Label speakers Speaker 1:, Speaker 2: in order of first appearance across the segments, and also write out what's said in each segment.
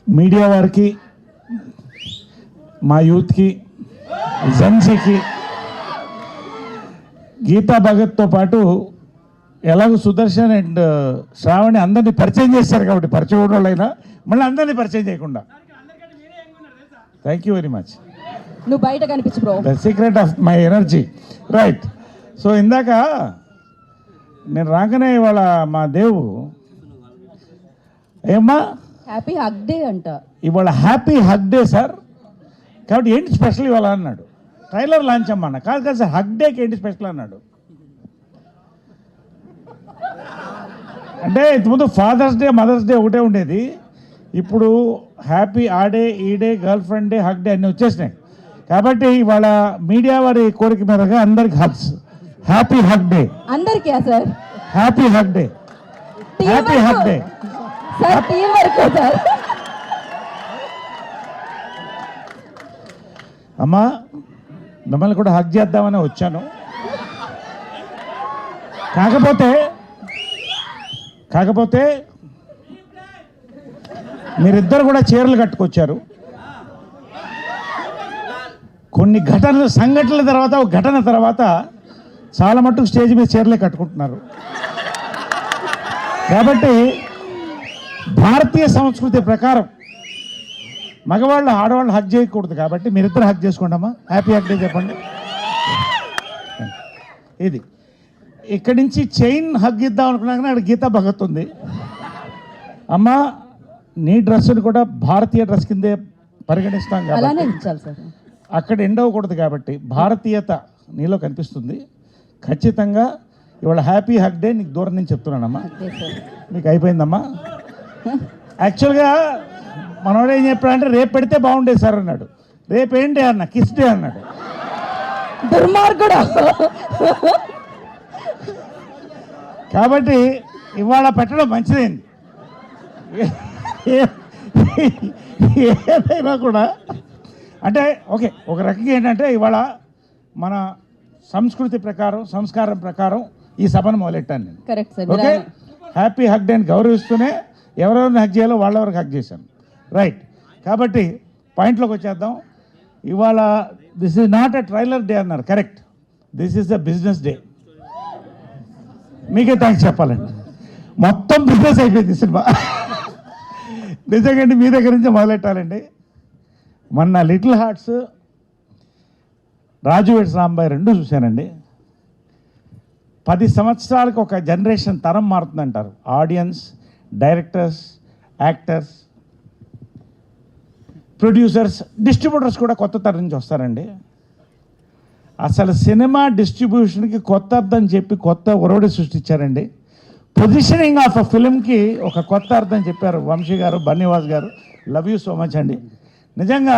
Speaker 1: Media వారికి, మా యూత్కి, జెన్సీకి, గీతా భగత్తో పాటు ఎలాగో సుదర్శన్ అండ్ శ్రావణి అందరినీ పరిచయం చేశారు కాబట్టి పరిచయం ఉన్న వాళ్ళైనా మళ్ళీ అందరినీ పరిచయం చేయకుండా. Thank you very much.
Speaker 2: నువ్వు బయట కనిపించు bro.
Speaker 1: The secret of my energy. Right. So ఇందాక నేను రాగానే ఇవాళ మా దేవు ఏమ్మా
Speaker 2: హ్యాపీ హగ్ డే అంట.
Speaker 1: ఇవాళ హ్యాపీ హగ్ డే సార్, కాబట్టి ఏంటి స్పెషల్ ఇవాళ అన్నాడు. ట్రైలర్ లాంచ్ అమ్మా. కాదు కాదు సార్, హగ్ డేకి ఏంటి స్పెషల్ అన్నాడు. అంటే ఇంతకుముందు ఫాదర్స్ డే, మదర్స్ డే ఒకటే ఉండేది. ఇప్పుడు హ్యాపీ ఆ డే, ఈ day, girl friend day, hug day అన్నీ వచ్చేసినాయి. కాబట్టి ఇవాళ మీడియా వారి కోరిక మీదగా అందరికి హగ్స్. హ్యాపీ హగ్ డే
Speaker 2: అందరికీ sir.
Speaker 1: Happy hug day, happy hug day
Speaker 2: sir. Team work sir.
Speaker 1: అమ్మా మిమ్మల్ని కూడా హగ్ చేద్దామని వచ్చాను. కాకపోతే మీరిద్దరు కూడా చీరలు కట్టుకొచ్చారు. కొన్ని సంఘటనల తర్వాత, ఒక ఘటన తర్వాత చాలా మట్టుకు స్టేజ్ మీద చీరలే కట్టుకుంటున్నారు. కాబట్టి భారతీయ సంస్కృతి ప్రకారం మగవాళ్ళు ఆడవాళ్ళు హగ్ చేయకూడదు. కాబట్టి మీరిద్దరు హగ్ చేసుకోండి అమ్మా. హ్యాపీ హగ్ డే చెప్పండి. ఇది ఇక్కడి నుంచి చైన్ హగ్ ఇద్దాం అనుకున్నా కానీ అక్కడ గీతా భగత్ ఉంది. అమ్మా నీ డ్రెస్సును కూడా భారతీయ డ్రెస్ కిందే పరిగణిస్తాం కాబట్టి అక్కడ ఎండ్ అవ్వకూడదు. కాబట్టి భారతీయత నీలో కనిపిస్తుంది. ఖచ్చితంగా ఇవాళ హ్యాపీ హగ్ డే నీకు దూరం నుంచి చెప్తున్నానమ్మా. మీకు అయిపోయిందమ్మా. యాక్చువల్గా మనోడు ఏం చెప్పాడంటే రేపు పెడితే బాగుండేది సార్ అన్నాడు. రేపు ఏంటి అన్న, కిస్ డే అన్నాడు.
Speaker 2: దుర్మార్గుడు.
Speaker 1: కాబట్టి ఇవాళ పెట్టడం మంచిదైంది. ఏదైనా కూడా అంటే ఓకే, ఒక రకంగా ఏంటంటే ఇవాళ మన సంస్కృతి ప్రకారం, సంస్కారం ప్రకారం ఈ సభను మొదలెట్టాను నేను.
Speaker 2: Correct sir.
Speaker 1: Okay, happy hug డేని గౌరవిస్తూనే ఎవరెవరిని హగ్ చేయాలో వాళ్ళెవరికి హగ్ చేశాను. రైట్. కాబట్టి పాయింట్లోకి వచ్చేద్దాం. ఇవాళ this is not a trailer day అన్నారు. Correct, this is the business day. మీకే థ్యాంక్స్ చెప్పాలండి. మొత్తం బిజినెస్ అయిపోయింది సినిమా. నిజంగా మీ దగ్గర నుంచి మొదలెట్టాలండి. మొన్న little hearts, Raju weds Rambai రెండు చూశానండి. 10 సంవత్సరాలకు ఒక జనరేషన్ తరం మారుతుందంటారు. Audience, directors, actors, producers, distributors కూడా కొత్త తరం నుంచి వస్తారండి. అసలు సినిమా డిస్ట్రిబ్యూషన్కి కొత్త అర్థం చెప్పి కొత్త ఒరవడి సృష్టించారండి. పొజిషనింగ్ ఆఫ్ అ ఫిల్మ్కి ఒక కొత్త అర్థం చెప్పారు వంశీ గారు, బన్నీవాస్ గారు. లవ్ యూ సో మచ్ అండి. నిజంగా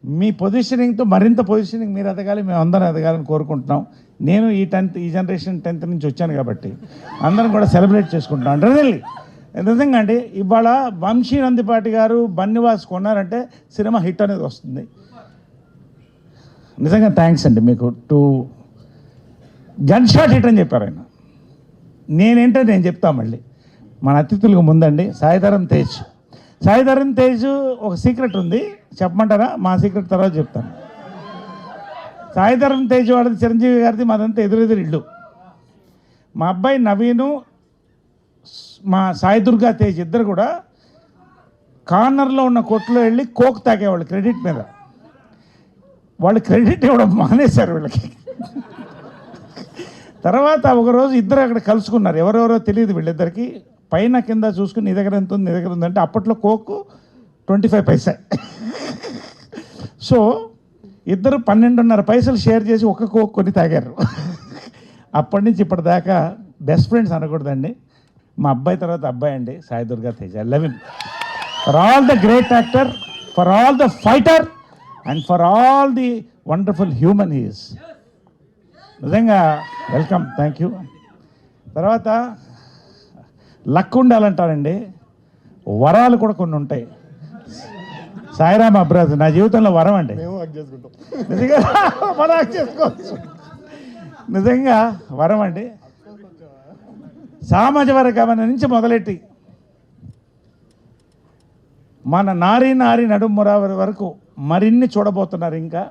Speaker 1: మీ పొజిషనింగ్తో మరింత పొజిషనింగ్ మీరు ఎదగాలి, మేము అందరం ఎదగాలని కోరుకుంటున్నాం. నేను ఈ జనరేషన్ 10th నుంచి వచ్చాను కాబట్టి అందరం కూడా సెలబ్రేట్ చేసుకుంటున్నాం. రియల్లీ నిజంగా అండి. ఇవాళ వంశీ నందిపాటి గారు, బన్నీవాస్ కొన్నారంటే సినిమా హిట్ అనేది వస్తుంది. నిజంగా థ్యాంక్స్ అండి మీకు. గన్ షాట్ హిట్ అని చెప్పారు ఆయన. నేనేంటో నేను చెప్తా మళ్ళీ. మన అతిథులకు ముందండి సాయిధరం తేజ్ ఒక సీక్రెట్ ఉంది, చెప్పమంటారా? మా సీక్రెట్ తర్వాత చెప్తాను. సాయిధరం తేజ్ వాడిది, చిరంజీవి గారిది, మాదంతా ఎదురెదురు ఇల్లు. మా అబ్బాయి నవీను, మా సాయి దుర్గా తేజ్ ఇద్దరు కూడా కార్నర్లో ఉన్న కొట్లో వెళ్ళి కోక్ తాగేవాళ్ళు క్రెడిట్ మీద. వాళ్ళు క్రెడిట్ ఇవ్వడం మానేశారు వీళ్ళకి. తర్వాత ఒకరోజు ఇద్దరు అక్కడ కలుసుకున్నారు. ఎవరెవరో తెలియదు వీళ్ళిద్దరికి. పైన కింద చూసుకుని నీ దగ్గర ఎంత ఉంది, నీ దగ్గర ఉందంటే అప్పట్లో కోక్ 25 పైసా. సో ఇద్దరు 12.5 పైసలు షేర్ చేసి ఒక కోక్ కొని తాగారు. అప్పటి నుంచి ఇప్పటిదాకా బెస్ట్ ఫ్రెండ్స్ అనకూడదండి. మా అబ్బాయి తర్వాత అబ్బాయి అండి Sai Durga Tej. I love him for all the great actor, for all the fighter and for all the wonderful human he is. నిజంగా వెల్కమ్, థ్యాంక్ యూ. తర్వాత లక్ ఉండాలంటారండి, వరాలు కూడా కొన్ని ఉంటాయి. సాయిరామ్ అబ్రాజ్ నా జీవితంలో వరం అండి. నిజంగా మనం హక్ చేసుకోవచ్చు. నిజంగా వరం అండి. సామాజిక వర్గం నుంచి మొదలెట్టి మన నారీ నారీ నడుమురావరి వరకు మరిన్ని చూడబోతున్నారు. ఇంకా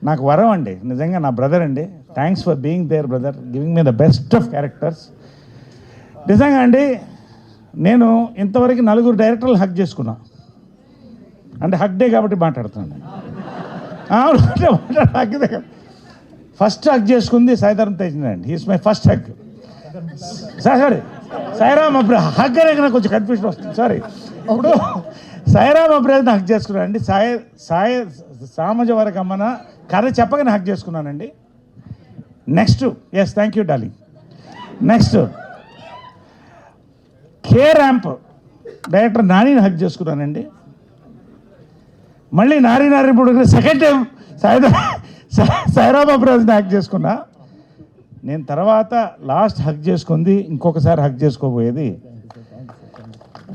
Speaker 1: నాకు వరం అండి, నిజంగా నా బ్రదర్ అండి. Thanks for being there brother, giving me the best of characters. నిజంగా అండి, నేను ఇంతవరకు 4 డైరెక్టర్లు హక్ చేసుకున్నా. అంటే హక్ డే కాబట్టి మాట్లాడుతున్నాను. హక్ డే ఫస్ట్ హక్ చేసుకుంది సాయిధరం తేజ్ అండి. He's my first hug. Sorry Sairam అబ్రా హక్ అనేది నాకు కొంచెం కన్ఫ్యూజన్ వస్తుంది, సారీ. ఇప్పుడు సాయిరామ్ అబ్రాజ్ని హక్ చేసుకున్నాను అండి. సామజ వరకు అమ్మన కథ చెప్పగానే హక్ చేసుకున్నానండి. Next, yes thank you darling. Next K ramp director నానిని హక్ చేసుకున్నానండి. మళ్ళీ నారీ ఇప్పుడు సెకండ్ టైం సాయిరామ్ అబ్రాజ్ని హక్ చేసుకున్నా. నేను తర్వాత లాస్ట్ హక్ చేసుకుంది, ఇంకొకసారి హక్ చేసుకోబోయేది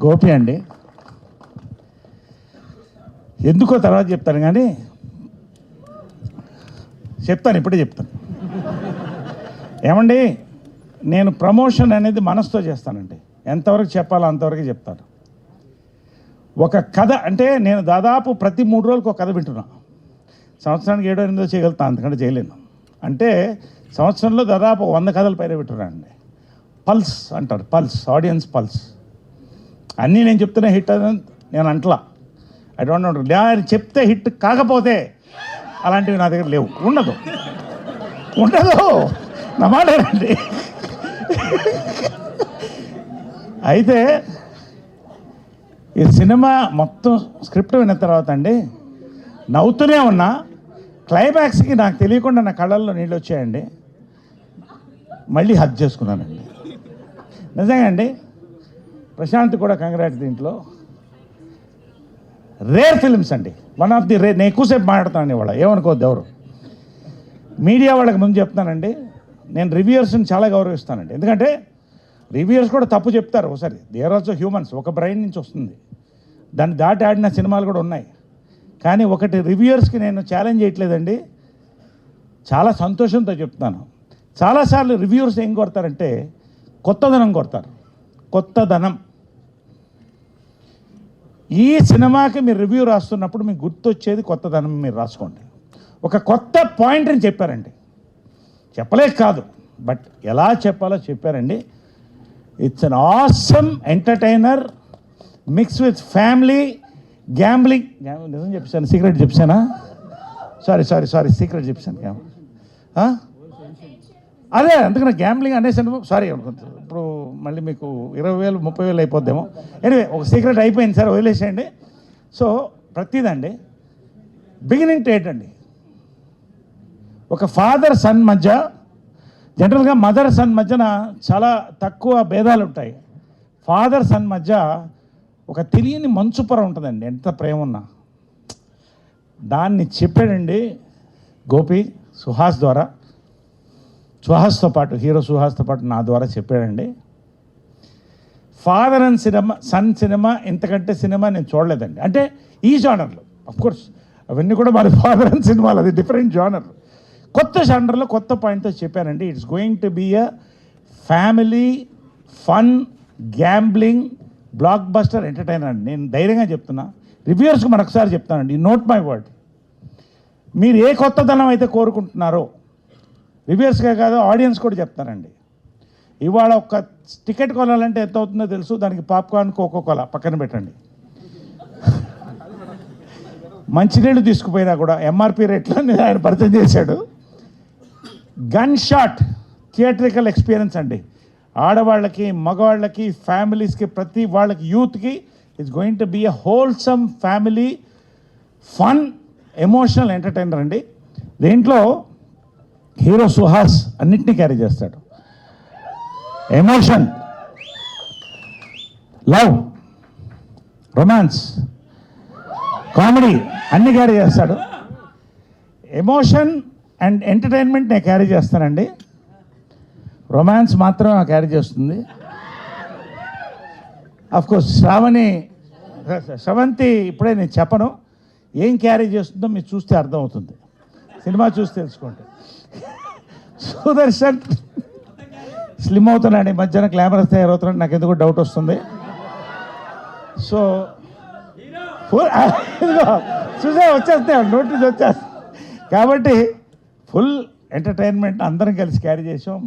Speaker 1: గోపి అండి. ఎందుకో తర్వాత చెప్తాను, కానీ చెప్తాను, ఇప్పుడే చెప్తాను. ఏమండి, నేను ప్రమోషన్ అనేది మనసుతో చేస్తానండి. ఎంతవరకు చెప్పాలో అంతవరకు చెప్తాను. ఒక కథ అంటే నేను దాదాపు ప్రతి 3 రోజులకు ఒక కథ వింటున్నా. సంవత్సరానికి 7-8 చేయగలుగుతాను, అంతకంటే చేయలేను. అంటే సంవత్సరంలో దాదాపు 100 కథల పైన వింటున్నానండి. పల్స్ అంటారు, పల్స్, ఆడియన్స్ పల్స్. అన్నీ నేను చెప్తున్నా హిట్ అని నేను అంటలా. ఐ డోంట్ నో, నేను చెప్తే హిట్ కాకపోతే అలాంటివి నా దగ్గర లేవు, ఉండదు నా మాటేనండి. అయితే ఈ సినిమా మొత్తం స్క్రిప్ట్ విన్న తర్వాత అండి నవ్వుతూనే ఉన్నా. క్లైమాక్స్కి నాకు తెలియకుండా నా కళ్ళల్లో నీళ్ళు వచ్చాయండి. మళ్ళీ హగ్ చేసుకున్నానండి. నిజంగా అండి, ప్రశాంత్ కూడా కంగ్రాట్స్. దీంట్లో రేర్ ఫిల్మ్స్ అండి, వన్ ఆఫ్ ది రేర్. నేను ఎక్కువసేపు మాట్లాడుతాను ఇవాళ, ఏమనుకోవద్దు ఎవరు. మీడియా వాళ్ళకి ముందు చెప్తానండి, నేను రివ్యూయర్స్ని చాలా గౌరవిస్తానండి. ఎందుకంటే రివ్యూయర్స్ కూడా తప్పు చెప్తారు ఒకసారి. దే ఆర్ ఆల్సో హ్యూమన్స్, ఒక బ్రెయిన్ నుంచి వస్తుంది. దాన్ని దాటి ఆడిన సినిమాలు కూడా ఉన్నాయి. కానీ ఒకటి రివ్యూయర్స్కి నేను ఛాలెంజ్ చేయట్లేదండి, చాలా సంతోషంతో చెప్తాను. చాలాసార్లు రివ్యూయర్స్ ఏం కొడతారంటే కొత్తదనం కొడతారు. కొత్తదనం. ఈ సినిమాకి మీరు రివ్యూ రాస్తున్నప్పుడు మీకు గుర్తొచ్చేది కొత్తదనం మీరు రాసుకోండి. ఒక కొత్త పాయింట్ని చెప్పారండి, చెప్పలేక కాదు, బట్ ఎలా చెప్పాలో చెప్పారండి. It's an awesome entertainer mix with family gambling. నిజం చెప్పాను, సీక్రెట్ చెప్పానా? సారీ సీక్రెట్ చెప్పాను. అదే అందుకని గ్యాంబ్లింగ్ అనేసాను, సారీ. ఇప్పుడు మళ్ళీ మీకు 20,000 30,000 అయిపోద్దేమో. ఎనివే, ఒక సీక్రెట్ అయిపోయింది సార్, వదిలేసేయండి. సో ప్రతిదండి బిగినింగ్ టు ఎండ్ అండి. ఒక ఫాదర్ సన్ మధ్య, జనరల్గా మదర్ సన్ మధ్యన చాలా తక్కువ భేదాలు ఉంటాయి. ఫాదర్ సన్ మధ్య ఒక తెలియని మంచు పొర ఉంటుందండి, ఎంత ప్రేమ ఉన్నా. దాన్ని చెప్పాడండి గోపి సుహాస్ ద్వారా. సుహాస్తో పాటు, హీరో సుహాస్తో పాటు నా ద్వారా చెప్పాడండి. Father and cinema, son cinema, ఇంతకంటే సినిమా నేను చూడలేదండి. అంటే ఈ జానర్లో అఫ్కోర్స్ అవన్నీ కూడా మరి ఫాదర్ అండ్ సినిమాలు, అది డిఫరెంట్ జానర్. కొత్త జానర్లో కొత్త పాయింట్తో చెప్పానండి. It's going to be a family fun gambling blockbuster entertainer అండి. నేను ధైర్యంగా చెప్తున్నా, రివ్యూయర్స్కి మరొకసారి చెప్తానండి, నోట్ మై వర్డ్. మీరు ఏ కొత్తదనం అయితే కోరుకుంటున్నారో రివ్యూయర్స్గా కాదు, ఆడియన్స్ కూడా చెప్తానండి. ఇవాళ ఒక టికెట్ కొనాలంటే ఎంత అవుతుందో తెలుసు, దానికి పాప్కార్న్ కోకోకోలా పక్కన పెట్టండి. మంచినీళ్ళు తీసుకుపోయినా కూడా ఎంఆర్పి రేట్లో ఆయన పరిచయం చేశాడు. గన్ షాట్ థియేట్రికల్ ఎక్స్పీరియన్స్ అండి. ఆడవాళ్ళకి, మగవాళ్ళకి, ఫ్యామిలీస్కి, ప్రతి వాళ్ళకి, యూత్కి it's going to be a wholesome family fun emotional entertainer అండి. దీంట్లో హీరో సుహాస్ అన్నింటినీ క్యారీ చేస్తాడు. ఎమోషన్, లవ్, రొమాన్స్, కామెడీ అన్ని క్యారీ చేస్తాడు. ఎమోషన్ అండ్ ఎంటర్టైన్మెంట్ నేను క్యారీ చేస్తానండి. రొమాన్స్ మాత్రం క్యారీ చేస్తుంది. అఫ్కోర్స్ శ్రవంతి ఇప్పుడే నేను చెప్పను, ఏం క్యారీ చేస్తుందో మీరు చూస్తే అర్థమవుతుంది, సినిమా చూసి తెలుసుకోండి. సుదర్శన్ స్లిమ్ అవుతున్నాడు, ఈ మధ్యన గ్లామరస్ తయారవుతున్నాడు, నాకు ఎందుకు డౌట్ వస్తుంది. సో చూసా వచ్చేస్తాయి నోటీస్ వచ్చేస్తాయి. కాబట్టి ఫుల్ ఎంటర్టైన్మెంట్ అందరం కలిసి క్యారీ చేసాం.